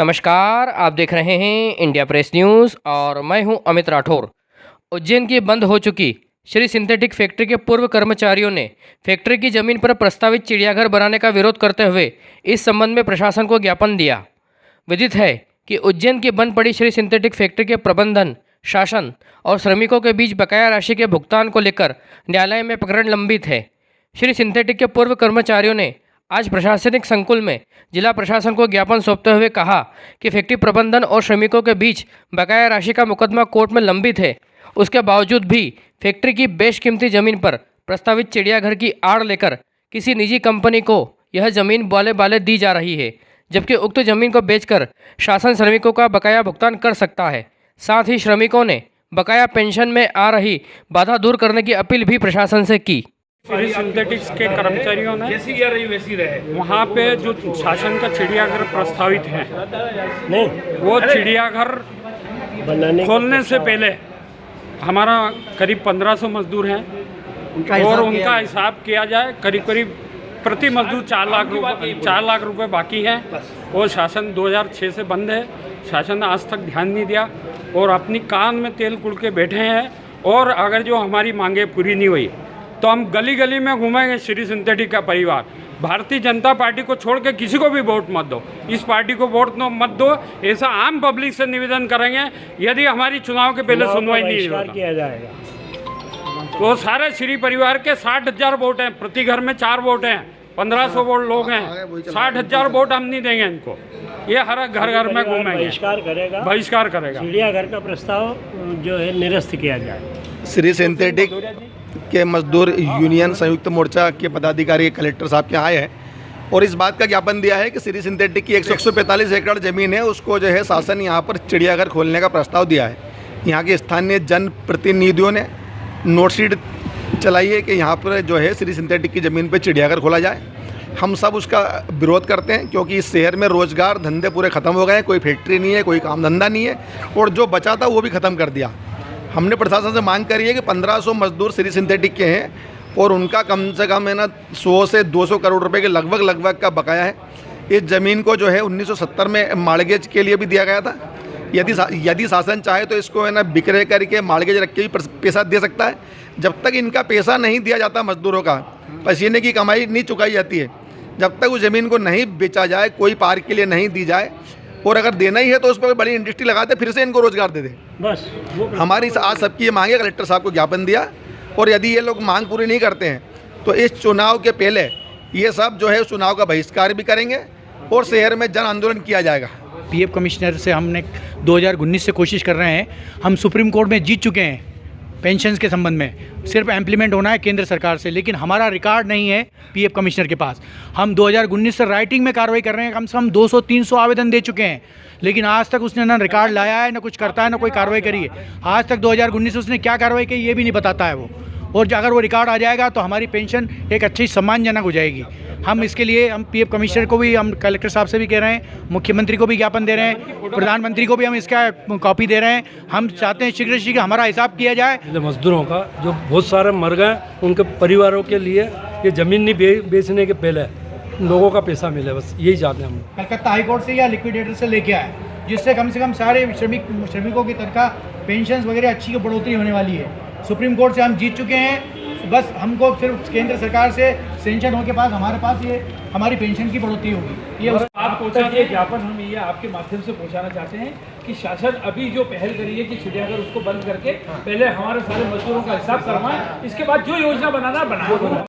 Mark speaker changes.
Speaker 1: नमस्कार, आप देख रहे हैं इंडिया प्रेस न्यूज़ और मैं हूं अमित राठौर। उज्जैन की बंद हो चुकी श्री सिंथेटिक फैक्ट्री के पूर्व कर्मचारियों ने फैक्ट्री की जमीन पर प्रस्तावित चिड़ियाघर बनाने का विरोध करते हुए इस संबंध में प्रशासन को ज्ञापन दिया। विदित है कि उज्जैन की बंद पड़ी श्री सिंथेटिक फैक्ट्री के प्रबंधन, शासन और श्रमिकों के बीच बकाया राशि के भुगतान को लेकर न्यायालय में प्रकरण लंबित है। श्री सिंथेटिक के पूर्व कर्मचारियों ने आज प्रशासनिक संकुल में जिला प्रशासन को ज्ञापन सौंपते हुए कहा कि फैक्ट्री प्रबंधन और श्रमिकों के बीच बकाया राशि का मुकदमा कोर्ट में लंबित है। उसके बावजूद भी फैक्ट्री की बेशकीमती जमीन पर प्रस्तावित चिड़ियाघर की आड़ लेकर किसी निजी कंपनी को यह जमीन बाले बाले दी जा रही है, जबकि उक्त जमीन को बेचकर शासन श्रमिकों का बकाया भुगतान कर सकता है। साथ ही श्रमिकों ने बकाया पेंशन में आ रही बाधा दूर करने की अपील भी प्रशासन से की।
Speaker 2: श्री सिंथेटिक्स के कर्मचारियों ने वैसी रहे वहाँ पे जो शासन का चिड़ियाघर प्रस्तावित है, वो चिड़ियाघर खोलने से पहले हमारा करीब 1500 मजदूर हैं और उनका हिसाब किया जाए करीब प्रति मजदूर 4 लाख रुपए बाकी हैं और शासन 2006 से बंद है। शासन ने आज तक ध्यान नहीं दिया और अपनी कान में तेल कुड़ के बैठे हैं। और अगर जो हमारी मांगे पूरी नहीं हुई तो हम गली गली में घूमेंगे। श्री सिंथेटिक का परिवार भारतीय जनता पार्टी को छोड़ के किसी को भी वोट मत दो, इस पार्टी को वोट मत दो, ऐसा आम पब्लिक से निवेदन करेंगे। यदि हमारी चुनाव के पहले सुनवाई नहीं किया जाएगा तो सारे श्री परिवार के 60,000 वोट हैं, प्रति घर में 4 वोट हैं, 1500 वोट लोग हैं, 60,000 वोट हम नहीं देंगे इनको। ये हर घर में घूमेंगे, बहिष्कार करेगा।
Speaker 3: चिड़ियाघर का प्रस्ताव जो है निरस्त किया जाए।
Speaker 4: श्री सिंथेटिक के मजदूर यूनियन संयुक्त मोर्चा के पदाधिकारी कलेक्टर साहब के आए हैं और इस बात का ज्ञापन दिया है कि श्री सिंथेटिक की 145 एकड़ ज़मीन है, उसको जो है शासन यहाँ पर चिड़ियाघर खोलने का प्रस्ताव दिया है। यहाँ के स्थानीय जनप्रतिनिधियों ने नोटशीट चलाई है कि यहाँ पर जो है श्री सिंथेटिक की ज़मीन पर चिड़ियाघर खोला जाए। हम सब उसका विरोध करते हैं क्योंकि इस शहर में रोज़गार धंधे पूरे ख़त्म हो गए हैं, कोई फैक्ट्री नहीं है, कोई काम धंधा नहीं है और जो बचा था वो भी ख़त्म कर दिया। हमने प्रशासन से मांग करी है कि 1500 मजदूर श्री सिंथेटिक के हैं और उनका कम से कम है ना 100 से 200 करोड़ रुपए के लगभग का बकाया है। इस ज़मीन को जो है 1970 में माड़गेज के लिए भी दिया गया था। यदि शासन चाहे तो इसको है ना बिक्रे करके माड़गेज रख के भी पैसा दे सकता है। जब तक इनका पैसा नहीं दिया जाता, मजदूरों का पसीने की कमाई नहीं चुकाई जाती है, जब तक उस ज़मीन को नहीं बेचा जाए, कोई पार्क के लिए नहीं दी जाए और अगर देना ही है तो उस पर बड़ी इंडस्ट्री लगाते फिर से इनको रोजगार दे दे। बस हमारी आज सबकी ये मांग है। कलेक्टर साहब को ज्ञापन दिया और यदि ये लोग मांग पूरी नहीं करते हैं तो इस चुनाव के पहले ये सब जो है उस चुनाव का बहिष्कार भी करेंगे और शहर में जन आंदोलन किया जाएगा।
Speaker 5: पीएफ कमिश्नर से हमने 2019 से कोशिश कर रहे हैं। हम सुप्रीम कोर्ट में जीत चुके हैं पेंशन्स के संबंध में, सिर्फ इम्प्लीमेंट होना है केंद्र सरकार से, लेकिन हमारा रिकॉर्ड नहीं है पीएफ कमिश्नर के पास। हम 2019 से राइटिंग में कार्रवाई कर रहे हैं, कम से कम 200-300 आवेदन दे चुके हैं, लेकिन आज तक उसने ना रिकॉर्ड लाया है, ना कुछ करता है, ना कोई कार्रवाई करी है। आज तक 2019 उसने क्या कार्रवाई की ये भी नहीं बताता है वो। और अगर वो रिकॉर्ड आ जाएगा तो हमारी पेंशन एक अच्छी सम्मानजनक हो जाएगी। हम इसके लिए हम पीएफ कमिश्नर को भी, हम कलेक्टर साहब से भी कह रहे हैं, मुख्यमंत्री को भी ज्ञापन दे रहे हैं, प्रधानमंत्री को भी हम इसका कॉपी दे रहे हैं। हम चाहते हैं शीघ्र शीघ्र हमारा हिसाब किया जाए।
Speaker 6: मजदूरों का जो बहुत सारे मर गए, उनके परिवारों के लिए ये ज़मीन नहीं बेचने के पहले लोगों का पैसा मिले, बस यही चाहते हैं हम।
Speaker 5: कलकत्ता हाईकोर्ट से या लिक्विडेटर से लेके आए, जिससे कम से कम सारे श्रमिकों की तनख्वाह, पेंशन वगैरह अच्छी बढ़ोतरी होने वाली है। सुप्रीम कोर्ट से हम जीत चुके हैं, बस हमको सिर्फ केंद्र सरकार से सेंक्शन हो के पास हमारे पास ये हमारी पेंशन की बढ़ोतरी होगी। ये
Speaker 7: आप पहुँचा ज्ञापन हम ये आपके माध्यम से पहुँचाना चाहते हैं कि शासन अभी जो पहल करी है कि चिड़ियाघर उसको बंद करके पहले हमारे सारे मजदूरों का हिसाब करवाएं, इसके बाद जो योजना बनाना बनाए।